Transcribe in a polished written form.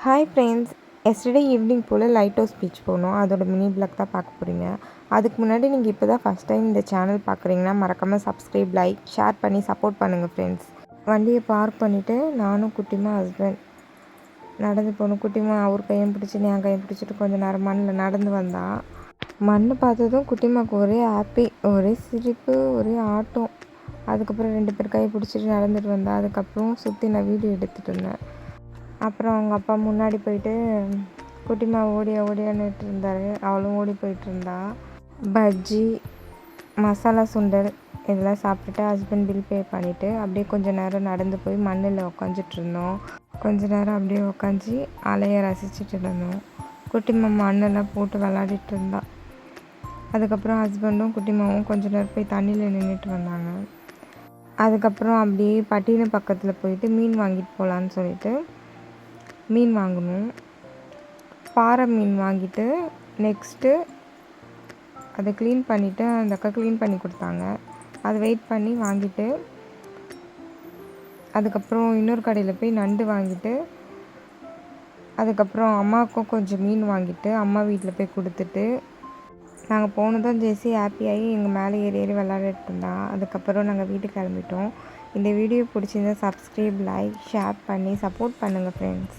Hi friends, yesterday evening போல் light house beach போனோம். அதோட mini black தான் பார்க்க போகிறீங்க. அதுக்கு முன்னாடி நீங்கள் இப்போ தான் ஃபஸ்ட் டைம் இந்த சேனல் பார்க்குறீங்கன்னா மறக்காமல் சப்ஸ்கிரைப், லைக், ஷேர் பண்ணி சப்போர்ட் பண்ணுங்கள் ஃப்ரெண்ட்ஸ். வண்டியை பார்க் பண்ணிவிட்டு நானும் குட்டிமா ஹஸ்பண்ட் நடந்து போகணும். குட்டிமா அவர் கையும் பிடிச்சி என் கையும் பிடிச்சிட்டு கொஞ்சம் நேரம் மண்ணில் நடந்து வந்தான். மண் பார்த்ததும் குட்டிமாவுக்கு ஒரே ஹாப்பி, ஒரே சிரிப்பு, ஒரே ஆட்டம். அதுக்கப்புறம் 2 பேர் கையை பிடிச்சிட்டு நடந்துட்டு வந்தேன். அதுக்கப்புறம் சுற்றி நான் வீடியோ எடுத்துகிட்டு இருந்தேன். அப்புறம் அவங்க அப்பா முன்னாடி போயிட்டு குட்டிமா ஓடியான்னுட்டு இருந்தார். அவளும் ஓடி போயிட்டுருந்தா. பஜ்ஜி, மசாலா சுண்டல் இதெல்லாம் சாப்பிட்டுட்டு ஹஸ்பண்ட் பில் பே பண்ணிவிட்டு அப்படியே கொஞ்சம் நேரம் நடந்து போய் மண்ணில் உக்காந்துட்ருந்தோம். கொஞ்ச நேரம் அப்படியே உக்காஞ்சி அலையை ரசிச்சுட்டு இருந்தோம். குட்டிமா மண்ணெல்லாம் போட்டு விளாடிட்டு இருந்தா. அதுக்கப்புறம் ஹஸ்பண்டும் குட்டிமாவும் கொஞ்ச நேரம் போய் தண்ணியில் நின்றுட்டு வந்தாங்க. அதுக்கப்புறம் அப்படியே பட்டின பக்கத்தில் போயிட்டு மீன் வாங்கிட்டு போகலான்னு சொல்லிட்டு மீன் வாங்கணும். பாறை மீன் வாங்கிட்டு நெக்ஸ்ட்டு அதை க்ளீன் பண்ணிவிட்டு அந்த அக்கா க்ளீன் பண்ணி கொடுத்தாங்க. அதை வெயிட் பண்ணி வாங்கிட்டு அதுக்கப்புறம் இன்னொரு கடையில் போய் நண்டு வாங்கிட்டு அதுக்கப்புறம் அம்மாவுக்கும் கொஞ்சம் மீன் வாங்கிட்டு அம்மா வீட்டில் போய் கொடுத்துட்டு நாங்கள் போனதும் ஜெஸி ஹாப்பியாகி எங்கள் மேலே ஏறி விளாடிட்டு இருந்தா. அதுக்கப்புறம் நாங்கள் வீட்டுக்கு கிளம்பிட்டோம். இந்த வீடியோ பிடிச்சிருந்தா சப்ஸ்கிரைப், லைக், ஷேர் பண்ணி சப்போர்ட் பண்ணுங்கள் ஃப்ரெண்ட்ஸ்.